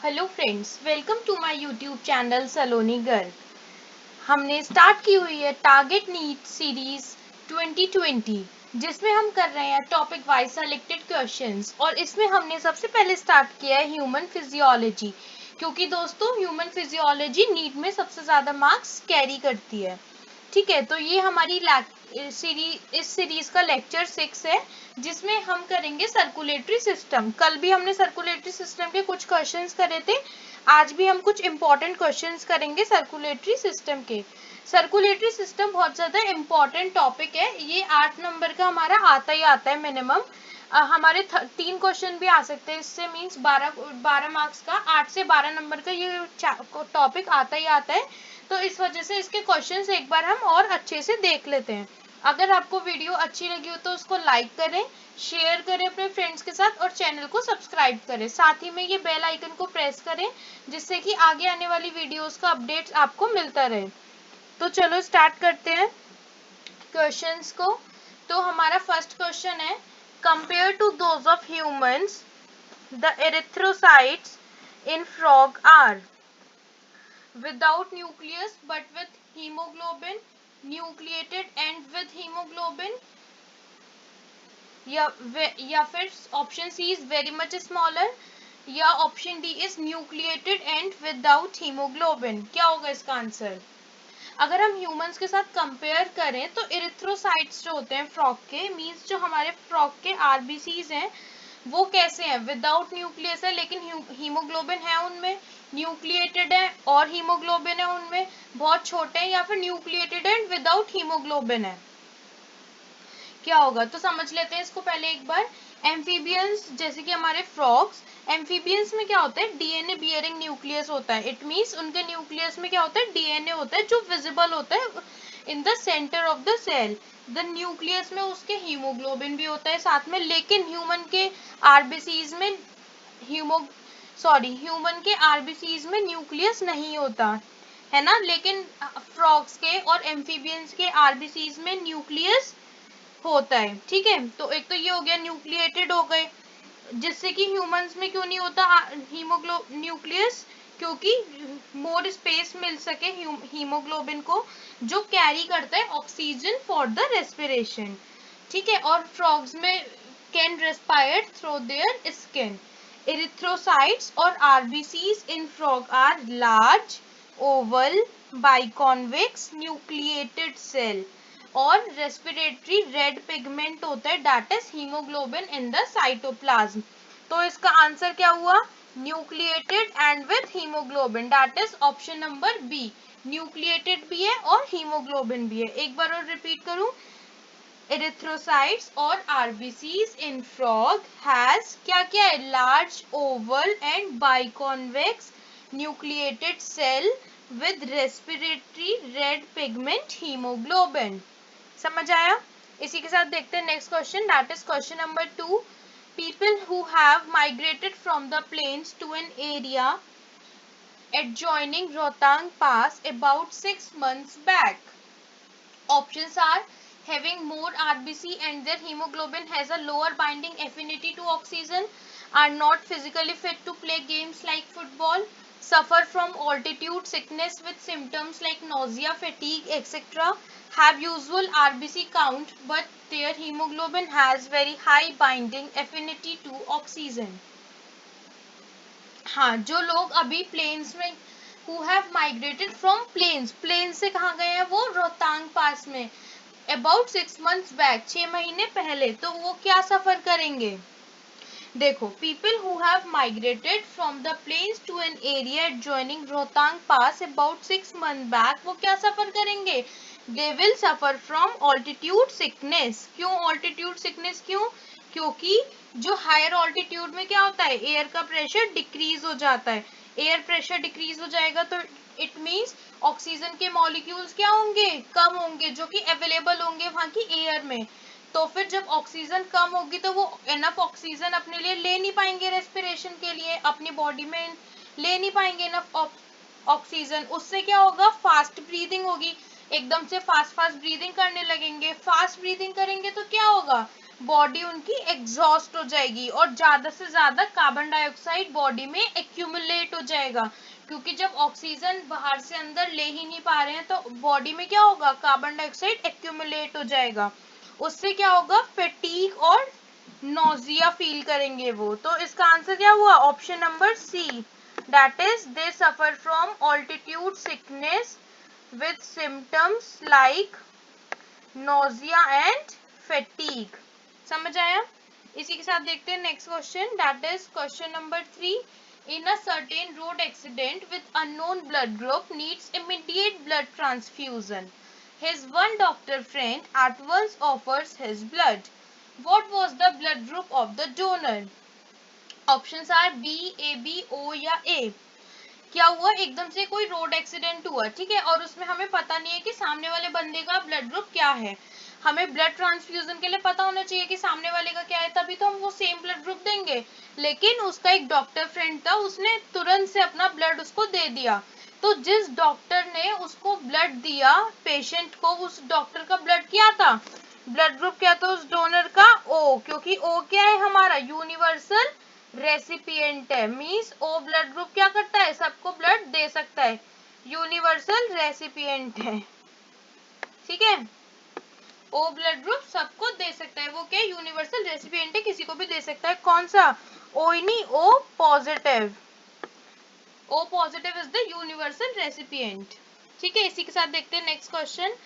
Hello friends, welcome to my YouTube channel Saloni girl. हमने start की हुई है टारगेट नीट सीरीज 2020, जिसमें हम कर रहे हैं टॉपिक वाइज सेलेक्टेड क्वेश्चंस। और इसमें हमने सबसे पहले स्टार्ट किया है ह्यूमन फिजियोलॉजी, क्योंकि दोस्तों ह्यूमन फिजियोलॉजी नीट में सबसे ज़्यादा मार्क्स कैरी करती है। ठीक है, तो ये हमारी इस सीरीज का लेक्चर 6 है, जिसमें हम करेंगे सर्कुलेटरी सिस्टम। कल भी हमने सर्कुलेटरी सिस्टम के कुछ क्वेश्चंस करे थे, आज भी हम कुछ इंपॉर्टेंट क्वेश्चंस करेंगे सर्कुलेटरी सिस्टम के। सर्कुलेटरी सिस्टम बहुत ज्यादा इंपॉर्टेंट टॉपिक है, ये 8 नंबर का हमारा आता ही आता है मिनिमम। हमारे 3 क्वेश्चन भी आ सकते हैं इससे, मीन्स 12 मार्क्स का 8 से 12 नंबर का ये टॉपिक आता ही आता है। तो इस वजह से इसके क्वेश्चंस एक बार हम और अच्छे से देख लेते हैं। अगर आपको वीडियो अच्छी लगी हो तो उसको लाइक करें, शेयर करें अपने फ्रेंड्स के साथ और चैनल को सब्सक्राइब करें। साथ ही में ये बेल आइकन को प्रेस करें, जिससे कि आगे आने वाली वीडियोस का अपडेट्स आपको मिलता रहे। तो चलो स्टार्ट करते हैं क्वेश्चंस को। तो हमारा फर्स्ट क्वेश्चन है, compare to those of humans the erythrocytes in frog are without nucleus but with hemoglobin, nucleated and with hemoglobin, या फिर option C is very much smaller, या option D is nucleated and without haemoglobin. क्या होगा इसका answer? अगर हम humans के साथ कंपेयर करें तो इरिथ्रोसाइट्स जो होते हैं फ्रॉग के, मींस जो हमारे फ्रॉग के आरबीसीज हैं, वो कैसे हैं? विदाउट न्यूक्लियस है लेकिन हीमोग्लोबिन है उनमें, न्यूक्लिएटेड है और हीमोग्लोबिन है उनमें, बहुत छोटे हैं, या फिर न्यूक्लिएटेड एंड विदाउट हीमोग्लोबिन है। क्या होगा? तो समझ लेते हैं इसको पहले एक बार। एम्फीबियंस जैसे कि हमारे फ्रॉग्स, एम्फीबियंस में क्या होता है? डीएनए बियरिंग न्यूक्लियस होता है। इट मींस उनके न्यूक्लियस में क्या होता है? डीएनए होता है जो विजिबल होता है in the centre of the cell. The nucleus में उसके हीमोग्लोबिन भी होता है साथ में, लेकिन ह्यूमन के आरबीसीज में ह्यूमन के आरबीसीज में न्यूक्लियस नहीं होता है ना, लेकिन फ्रॉग्स के और एम्फीबियंस के आरबीसीज में न्यूक्लियस होता है। ठीक है, तो एक तो ये हो गया, न्यूक्लिएटेड हो गए, जिससे कि ह्यूमंस में क्यों नहीं होता न्यूक्लियस? क्योंकि मोर स्पेस मिल सके हीमोग्लोबिन को, जो कैरी करता है ऑक्सीजन फॉर द रेस्पिरेशन। ठीक है, और फ्रॉग्स में can respire through their skin. Erythrocytes और RBCs in frog are large oval biconvex nucleated cell, और रेस्पिरेटरी रेड पिगमेंट होता है that is haemoglobin in the cytoplasm. तो इसका आंसर क्या हुआ? Nucleated and with haemoglobin, that is option number B. Nucleated भी है और हीमोग्लोबिन भी है। एक बार और रिपीट करूं, एरिथ्रोसाइट्स और आरबीसीज इन फ्रॉग हैज क्या क्या है? Large oval and biconvex nucleated cell with respiratory red pigment haemoglobin. समझ आया? इसी के साथ देखते हैं next question, that is question number 2। People who have migrated from the plains to an एरिया adjoining Rohtang Pass about 6 months back. Options are having more RBC and their hemoglobin has a lower binding affinity to oxygen, are not physically fit to play games like football, suffer from altitude sickness with symptoms like nausea, fatigue, etc., have usual RBC count but their hemoglobin has very high binding affinity to oxygen. हाँ, जो लोग अभी plains में, who have migrated from plains, plain से कहाँ गए हैं? वो रोहतांग पास में, अबाउट 6 months बैक, 6 महीने पहले, तो वो क्या सफर करेंगे? देखो, people who have migrated from the plains to an area adjoining Rohtang pass about 6 months back, वो क्या सफर करेंगे? They will suffer from altitude sickness. क्यों ऑल्टीट्यूड सिकनेस? क्यों? क्योंकि जो हायर ऑल्टीट्यूड में क्या होता है? एयर का प्रेशर डिक्रीज हो जाता है। एयर प्रेशर डिक्रीज हो जाएगा तो इट मीन्स ऑक्सीजन के मॉलिक्यूल्स क्या होंगे? कम होंगे, जो कि अवेलेबल होंगे वहां की एयर में। तो फिर जब ऑक्सीजन कम होगी तो वो इनफ ऑक्सीजन अपने लिए ले नहीं पाएंगे, रेस्पिरेशन के लिए अपनी बॉडी में ले नहीं पाएंगे इनफ ऑक्सीजन। उससे क्या होगा? फास्ट ब्रीदिंग होगी, एकदम से फास्ट फास्ट ब्रीदिंग करने लगेंगे। फास्ट ब्रीदिंग करेंगे तो क्या होगा? बॉडी उनकी एग्जॉस्ट हो जाएगी और ज्यादा से ज्यादा कार्बन डाइऑक्साइड बॉडी में एक्यूमुलेट हो जाएगा, क्योंकि जब ऑक्सीजन बाहर से अंदर ले ही नहीं पा रहे हैं तो बॉडी में क्या होगा, कार्बन डाइऑक्साइड एक्यूमुलेट हो जाएगा। उससे क्या होगा, फैटीग और नोजिया फील करेंगे वो। तो इसका आंसर क्या हुआ, option number C, that is they suffer from altitude sickness with symptoms like nausea and fatigue. समझ आया। इसी के साथ देखते हैं next question, that is question number 3। In a certain road accident with unknown blood group needs immediate blood transfusion. His one doctor friend at once offers his blood. What was the blood group of the donor? Options are B, AB, O या A। क्या हुआ, एकदम से कोई road accident हुआ, ठीक है, और उसमें हमें पता नहीं है कि सामने वाले बंदे का ब्लड ग्रुप क्या है। हमें ब्लड ट्रांसफ्यूजन के लिए पता होना चाहिए कि सामने वाले का क्या है, तभी तो हम वो सेम ब्लड ग्रुप देंगे। लेकिन उसका एक डॉक्टर फ्रेंड था, उसने तुरंत से अपना ब्लड उसको दे दिया। तो जिस डॉक्टर ने उसको ब्लड दिया पेशेंट को, उस डॉक्टर का ब्लड क्या था, ब्लड ग्रुप क्या था उस डोनर का, ओ, क्योंकि ओ क्या है हमारा, यूनिवर्सल रेसिपिएंट है। मींस ओ ब्लड ग्रुप क्या करता है, सबको ब्लड दे सकता है, यूनिवर्सल रेसिपिएंट है, ठीक है। ओ ब्लड ग्रुप सबको दे सकता है, वो क्या, यूनिवर्सल रेसिपिएंट है, किसी को भी दे सकता है। कौन सा, ओ ही नहीं, O positive. O positive is the universal recipient, ठीक है। इसी के साथ देखते हैं next question,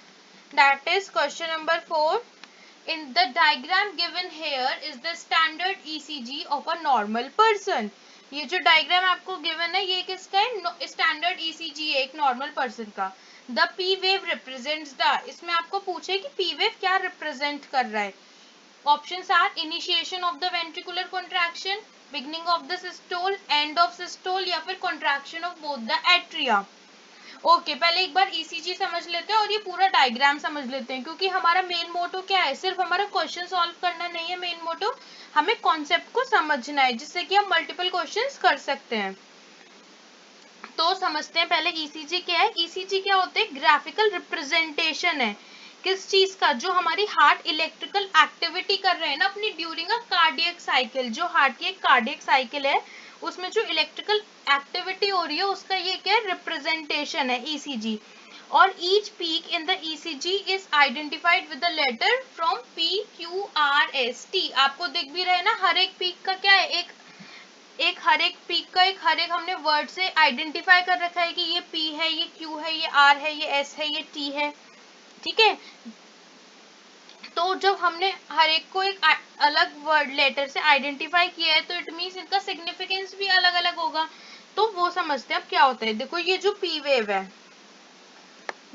that is question number 4। In the diagram given here is the standard ECG of a normal person. ये जो डायग्राम आपको गिवन है ये किसका है, स्टैंडर्ड ECG है एक नॉर्मल पर्सन का। The P wave represents the, इसमें आपको पूछे कि P wave क्या रिप्रेजेंट कर रहा है। Options are initiation of the ventricular contraction, beginning of the systole, end of systole, या फिर contraction of both the atria. Okay पहले एक बार ईसीजी समझ लेते हैं और ये पूरा डायग्राम समझ लेते हैं, क्योंकि हमारा मेन मोटो क्या है, सिर्फ हमारा क्वेश्चन सॉल्व करना नहीं है मेन मोटो, हमें कॉन्सेप्ट को समझना है जिससे कि हम मल्टीपल क्वेश्चंस कर सकते हैं। तो समझते हैं पहले ईसीजी क्या है। ईसीजी क्या होते हैं, ग्राफिकल रिप्रेजेंटेशन है किस चीज का, जो हमारी हार्ट इलेक्ट्रिकल एक्टिविटी कर रहे हैं ना अपनी ड्यूरिंग अ कार्डियक साइकिल, जो हार्ट की एक कार्डियक साइकिल है उसमें जो इलेक्ट्रिकल एक्टिविटी हो रही है उसका ये क्या रिप्रेजेंटेशन है ईसीजी। और each peak in the ECG is identified with the letter from P Q R S T. आपको दिख भी रहे ना, हर एक पीक का क्या है, एक हर एक पीक का एक हर एक हमने वर्ड से आइडेंटिफाई कर रखा है कि ये पी है, ये क्यू है, ये आर है, ये एस है, ये टी है, ठीक है। तो जब हमने हर एक को एक अलग वर्ड लेटर से आइडेंटिफाई किया है तो इट मींस इनका सिग्निफिकेंस भी अलग अलग होगा। तो वो समझते हैं अब क्या होता है। देखो ये जो पी वेव है,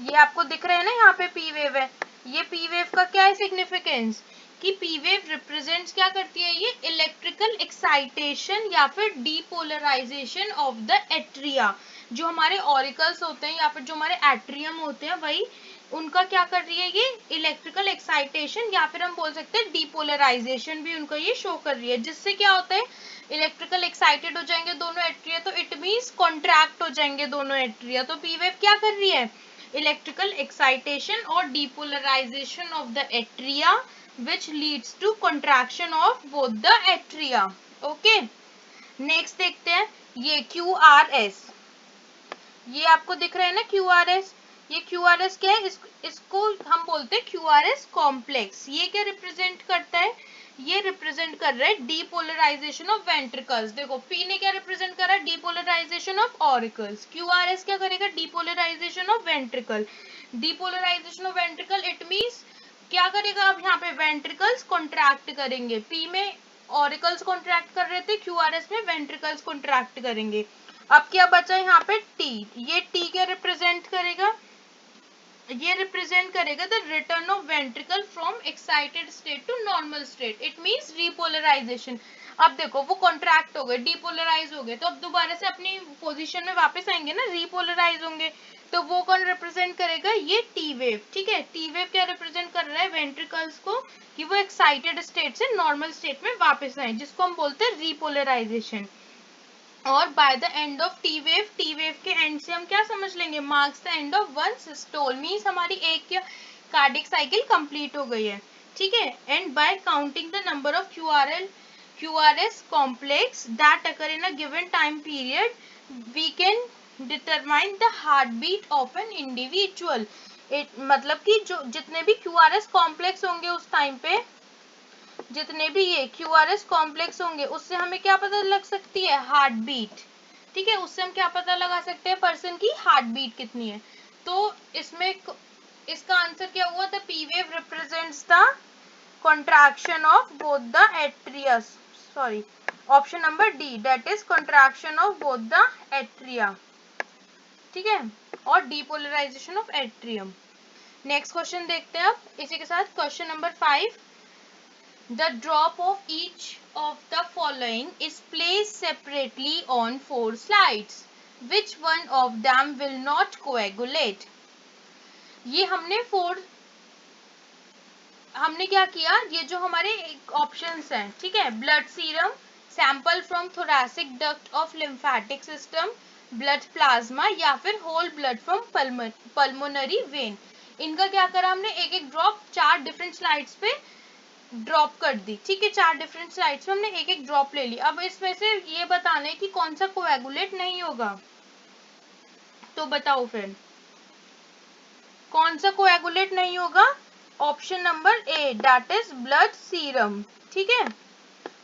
ये आपको दिख रहा है ना, यहाँ पे पी वेव है, ये पी वेव का क्या है सिग्निफिकेंस, कि पी वेव रिप्रेजेंट्स क्या करती है, ये इलेक्ट्रिकल एक्साइटेशन या फिर डीपोलराइजेशन ऑफ द एट्रिया। जो हमारे ऑरिकल्स होते हैं या फिर जो हमारे एट्रियम होते हैं वही उनका क्या कर रही है, ये इलेक्ट्रिकल एक्साइटेशन या फिर हम बोल सकते हैं डीपोलराइजेशन भी उनका ये शो कर रही है, जिससे क्या होता है इलेक्ट्रिकल एक्साइटेड हो जाएंगे दोनों एट्रिया, तो इट मींस कॉन्ट्रैक्ट हो जाएंगे दोनों एट्रिया। तो पी वेव क्या कर रही है, इलेक्ट्रिकल एक्साइटेशन और depolarization of the atria which leads to contraction of both the atria. Okay, next देखते हैं ये QRS, ये आपको दिख रहा है ना QRS, ये QRS क्या है, इसको हम बोलते हैं QRS कॉम्प्लेक्स। ये क्या रिप्रेजेंट करता है, ये रिप्रेजेंट कर रहा है डीपोलराइजेशन ऑफ वेंट्रिकल्स। देखो P ने क्या रिप्रेजेंट करा, डीपोलराइजेशन ऑफ ऑरिकल्स, QRS क्या करेगा, depolarization of ventricle. Depolarization of ventricle it means क्या करेगा, अब यहाँ पे वेंट्रिकल्स कॉन्ट्रैक्ट करेंगे, पी में ऑरिकल्स कॉन्ट्रैक्ट कर रहे थे, क्यूआरएस में वेंट्रिकल्स कॉन्ट्रैक्ट करेंगे। अब क्या बचा यहाँ पे टी, ये टी क्या रिप्रेजेंट करेगा, ये रिप्रेजेंट करेगा the return of ventricle from excited state to normal state, it means repolarization. अब देखो वो कॉन्ट्रैक्ट हो गए, डिपोलराइज हो गए, तो अब दोबारा से अपनी पोजीशन में वापस आएंगे ना, रिपोलराइज होंगे, तो वो कौन रिप्रेजेंट करेगा, ये टी वेव, ठीक है। टी वेव क्या रिप्रेजेंट कर रहा है, वेंट्रिकल्स को, कि वो एक्साइटेड स्टेट से नॉर्मल स्टेट में वापस आए, जिसको हम बोलते हैं रिपोलराइजेशन। और by the end of T wave के एंड से हम क्या समझ लेंगे, marks the end of one systole, means हमारी एक कार्डियक साइकिल कंप्लीट हो गई है। ठीक है, and bye counting the number of QRS complex that occur in a given time period, we can determine the heartbeat of an individual. मतलब कि जो जितने भी QRS कॉम्प्लेक्स होंगे उस टाइम पे, जितने भी ये QRS कॉम्प्लेक्स होंगे उससे हमें क्या पता लग सकती है, हार्ट बीट। ठीक है, उससे हम क्या पता लगा सकते हैं, पर्सन की हार्ट बीट कितनी है। तो इसमें इसका आंसर क्या हुआ, the P wave represents the contraction of both the atria, sorry, option number D, that is contraction of both the atria, ठीक है, और depolarization of atrium। Next question देखते हैं अब इसी के साथ, question number 5, the drop of each of the following is placed separately on 4 slides, which one of them will not coagulate। ये हमने क्या किया, ये जो हमारे ऑप्शंस हैं, ठीक है, blood serum, sample from thoracic duct of lymphatic system, blood plasma, या फिर whole blood from pulmonary vein, इनका क्या करा हमने, एक एक ड्रॉप 4 डिफरेंट स्लाइड्स पे ड्रॉप कर दी। ठीक है, 4 डिफरेंट स्लाइड्स पे हमने एक एक ड्रॉप ले ली। अब इसमें से ये बताना है कि कौन सा कोएगुलेट नहीं होगा, तो बताओ फिर कौन सा कोएगुलेट नहीं होगा। Option number A, that is blood serum. ठीक है,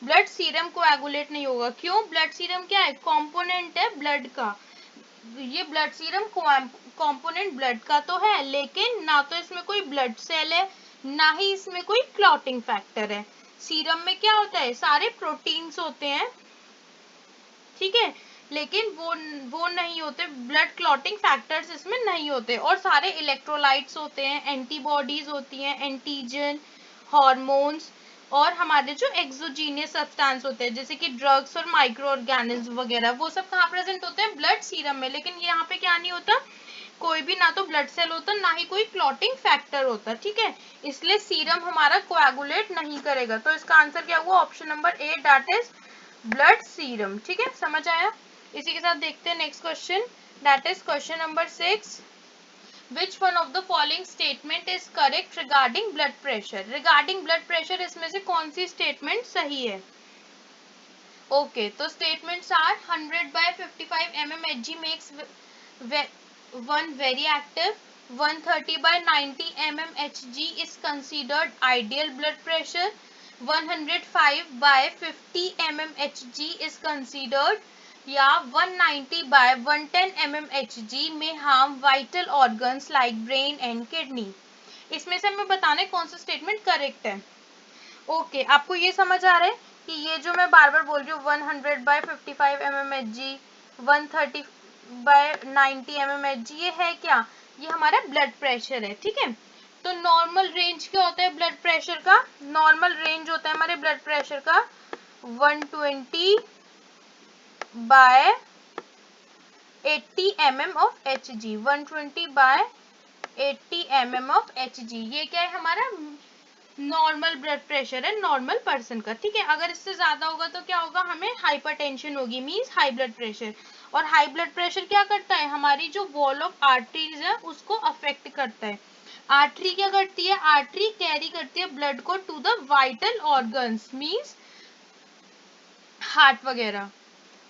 ब्लड सीरम कोएगुलेट नहीं होगा। क्यों, ब्लड सीरम क्या है, कंपोनेंट है ब्लड का। ये ब्लड सीरम कंपोनेंट ब्लड का तो है, लेकिन ना तो इसमें कोई ब्लड सेल है, ना ही इसमें कोई क्लॉटिंग फैक्टर है। सीरम में क्या होता है, सारे प्रोटीन्स होते हैं, ठीक है, लेकिन वो नहीं होते, ब्लड क्लॉटिंग फैक्टर्स इसमें नहीं होते, और सारे इलेक्ट्रोलाइट्स होते हैं, एंटीबॉडीज होती हैं, एंटीजन, हार्मोन्स, और हमारे जो एक्सोजीनियस सब्सटेंस होते हैं जैसे कि ड्रग्स और माइक्रो ऑर्गेनिज्म वगैरह, वो सब कहाँ प्रेजेंट होते हैं, ब्लड सीरम में। लेकिन यहाँ पे क्या नहीं होता, कोई भी ना तो ब्लड सेल होता, ना ही कोई क्लॉटिंग फैक्टर होता। ठीक है, इसलिए सीरम हमारा कोएगुलेट नहीं करेगा। तो इसका आंसर क्या हुआ, option number A, that is blood serum. ठीक है, समझ आया। इसी के साथ देखते हैं next question, that is question number 6, which one of the following statement is correct regarding blood pressure। regarding blood pressure इसमें से कौन सी स्टेटमेंट सही है। ओके, तो statements are 100/55 mmHg makes one very active, 130/90 mmHg is considered ideal blood pressure, 105/50 mmHg is considered, या 190/110 mmHg में harm vital organs like brain and kidney। इसमें से हमें बताना है कौन सा स्टेटमेंट करेक्ट है। ओके, आपको ये समझ आ रहा है कि ये जो मैं बार बार बोल रही हूँ 100/55 mmHg, 130/90 mmHg, ये है क्या, ये हमारा ब्लड प्रेशर है। ठीक है, तो नॉर्मल रेंज क्या होता है ब्लड प्रेशर का, नॉर्मल रेंज होता है हमारे ब्लड प्रेशर का 120/80 mm of Hg, 120/80 mm of Hg, ये क्या है हमारा नॉर्मल ब्लड प्रेशर है नॉर्मल पर्सन का। ठीक है, अगर इससे ज्यादा होगा तो क्या होगा, हमें हाइपरटेंशन होगी, मींस हाई ब्लड प्रेशर। और हाई ब्लड प्रेशर क्या करता है, हमारी जो वॉल ऑफ आर्टरीज है उसको अफेक्ट करता है। आर्टरी क्या करती है, आर्टरी कैरी करती है ब्लड को to the vital organs, means heart वगैरह,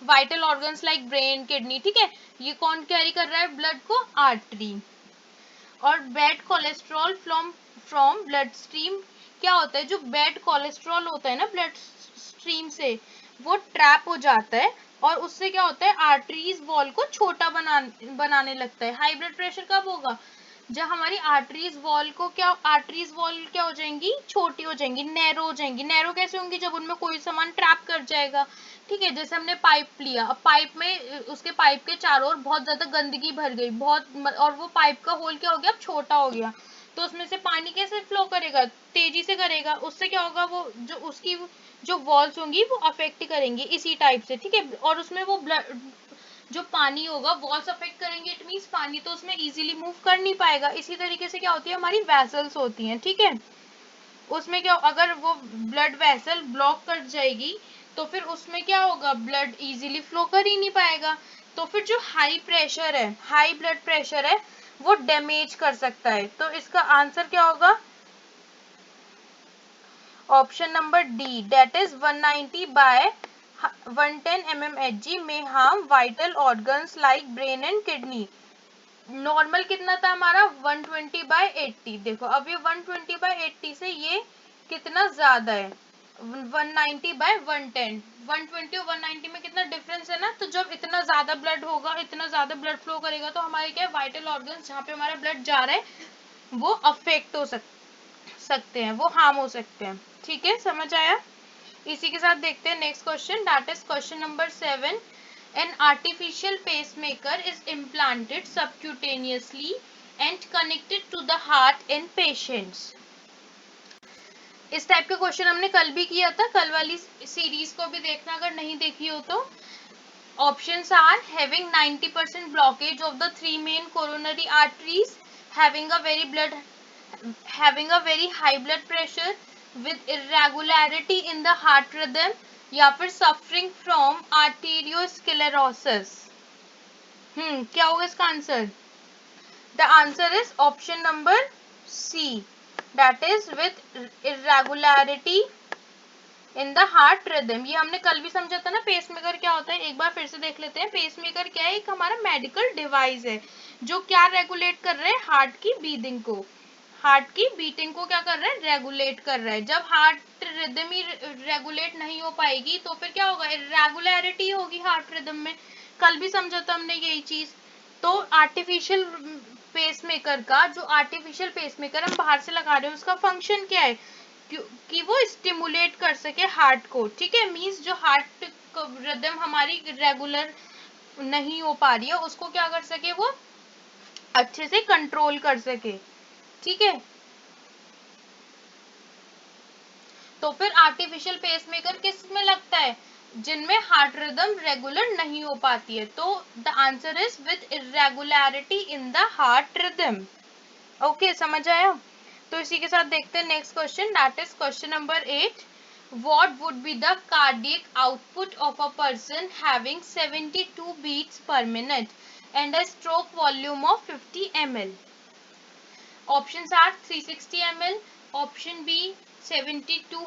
vital organs like brain, kidney. ठीक है, ये कौन कैरी कर रहा है ब्लड को, आर्टरी। और bad cholesterol from blood stream, क्या होता है, जो बैड कोलेस्ट्रॉल होता है ना ब्लड स्ट्रीम से, वो ट्रैप हो जाता है, और उससे क्या होता है, आर्टरीज वॉल को छोटा बनाने लगता है। हाई ब्लड प्रेशर कब होगा, जब हमारी आर्टरीज वॉल क्या हो जाएंगी, छोटी हो जाएंगी, नैरो हो जाएंगी। नैरो कैसे होंगी, जब उनमें कोई सामान ट्रैप कर जाएगा। ठीक है, जैसे हमने पाइप लिया, अब पाइप में उसके पाइप के चारों ओर बहुत ज्यादा गंदगी भर गई, और वो पाइप का होल क्या हो गया, अब छोटा हो गया, तो उसमें से पानी कैसे फ्लो करेगा, तेजी से करेगा, उससे क्या होगा, वो जो उसकी जो वॉल्स होंगी वो अफेक्ट करेंगी इसी टाइप से। ठीक है, और उसमें वो ब्लड जो पानी होगा वॉल्स अफेक्ट करेंगे, इट मींस पानी तो उसमें इजीली मूव कर नहीं पाएगा। इसी तरीके से क्या होती है, हमारी वेसल्स होती हैं। ठीक है, उसमें क्या, अगर वो ब्लड वेसल ब्लॉक कर जाएगी तो फिर उसमें क्या होगा, ब्लड इजीली फ्लो कर ही नहीं पाएगा। तो फिर जो हाई प्रेशर है, हाई ब्लड प्रेशर है, वो डैमेज कर सकता है। तो इसका आंसर क्या होगा, option number D that is 190 by 110 mmHg में harm vital organs like brain and kidney. Normal कितना था हमारा 120 बाय 80। देखो अब ये 120 बाय 80 से ये कितना ज्यादा है 190 बाय 110। 120 और 190 में कितना डिफरेंस है ना। तो जब इतना ज्यादा ब्लड होगा, इतना ज्यादा ब्लड फ्लो करेगा तो हमारे क्या वाइटल ऑर्गन्स जहाँ पे हमारा ब्लड जा रहा है वो अफेक्ट हो सकते हैं, वो हार्म हो सकते हैं। ठीक है, समझ आया। इसी के साथ देखते हैं next question that is question number 7। An artificial pacemaker is implanted subcutaneously and connected to the heart in patients. इस टाइप का क्वेश्चन हमने कल भी किया था, कल वाली सीरीज को भी देखना अगर नहीं देखी हो तो। Options are having 90% blockage of the three main coronary arteries, having a very high blood pressure with irregularity in the heart rhythm, या फिर suffering from arteriosclerosis। क्या होगा इसका answer? The answer is option number C, that is with irregularity in the heart rhythm. ये हमने कल भी समझा था ना। पेसमेकर क्या होता है, एक बार फिर से देख लेते हैं। पेसमेकर क्या है, एक हमारा मेडिकल डिवाइस है जो क्या रेगुलेट कर रहा है, हार्ट की बीटिंग को। हार्ट की बीटिंग को क्या कर रहा है, रेगुलेट कर रहा है। जब हार्ट रिदम ही रेगुलेट नहीं हो पाएगी तो फिर क्या होगा, इरेगुलरिटी होगी हार्ट रिदम में। कल भी समझा था हमने यही चीज। तो आर्टिफिशियल पेसमेकर का, जो आर्टिफिशियल पेसमेकर हम बाहर से लगा रहे हैं, उसका फंक्शन क्या है कि वो स्टिमुलेट कर सके हार्ट को। ठीक है, मींस जो हार्ट रिदम हमारी रेगुलर नहीं हो पा रही है उसको क्या कर सके, वो अच्छे से कंट्रोल कर सके। ठीक है, तो फिर आर्टिफिशियल पेसमेकर किस में लगता है, जिनमें हार्ट रिदम रेगुलर नहीं हो पाती है। तो the answer is with irregularity in the heart rhythm. Okay, समझ आया। तो इसी के साथ देखते हैं next question that is question number 8। What would be the cardiac output of a person having 72 beats per minute and a stroke volume of 50 ml? Options are 360 ml, option B 7200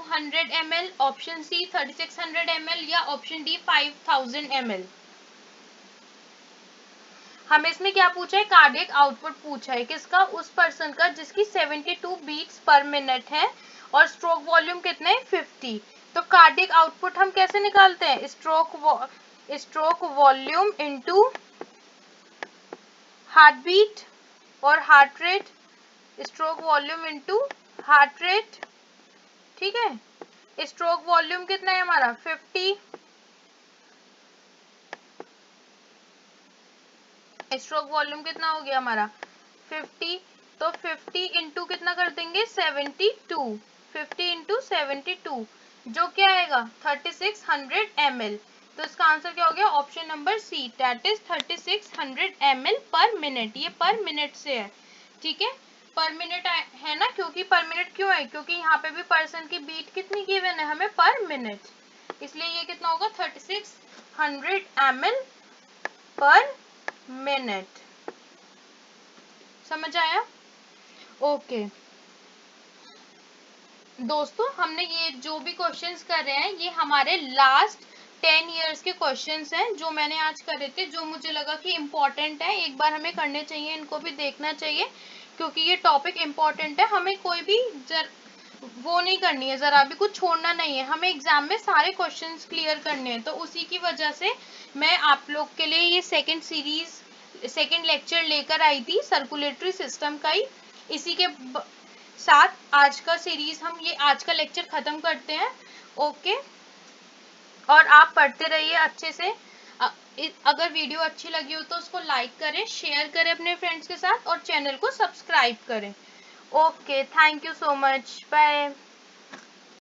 ml, option C 3600 ml या option D 5000 ml। हमें इसमें क्या पूछा है, cardiac output पूछा है किसका, उस पर्सन का जिसकी 72 बीट्स पर मिनट है और स्ट्रोक वॉल्यूम कितना है 50। तो कार्डियक आउटपुट हम कैसे निकालते हैं, stroke volume into heart beat और heart rate, stroke volume into heart rate. ठीक है, स्ट्रोक वॉल्यूम कितना है हमारा 50, स्ट्रोक वॉल्यूम कितना हो गया हमारा 50। तो 50 इंटू कितना कर देंगे 72, 50 इंटू 72 जो क्या आएगा 3600 ml। तो इसका आंसर क्या हो गया, option number C that is 3600 ml पर मिनट। ये पर मिनट से है। ठीक है, पर मिनट है ना, क्योंकि पर मिनट क्यों है, क्योंकि यहाँ पे भी पर्सन की बीट कितनी गिवन है हमें पर मिनट, इसलिए ये कितना होगा 3600 ml पर मिनट। समझ आया। ओके दोस्तों, हमने ये जो भी क्वेश्चंस कर रहे हैं ये हमारे लास्ट 10 इयर्स के क्वेश्चंस हैं जो मैंने आज करे थे, जो मुझे लगा कि इम्पोर्टेंट है, एक बार हमें करने चाहिए, इनको भी देखना चाहिए क्योंकि ये टॉपिक इम्पोर्टेंट है। हमें कोई भी वो नहीं करनी है, जरा भी कुछ छोड़ना नहीं है, हमें एग्जाम में सारे क्वेश्चंस क्लियर करने हैं। तो उसी की वजह से मैं आप लोग के लिए ये सेकेंड लेक्चर लेकर आई थी सर्कुलेटरी सिस्टम का ही। इसी के साथ आज का सीरीज हम ये आज का लेक्चर खत्म करते हैं। ओके, और आप पढ़ते रहिए अच्छे से। अगर वीडियो अच्छी लगी हो तो उसको लाइक करें, शेयर करें अपने फ्रेंड्स के साथ और चैनल को सब्सक्राइब करें। Okay, thank you so much, bye.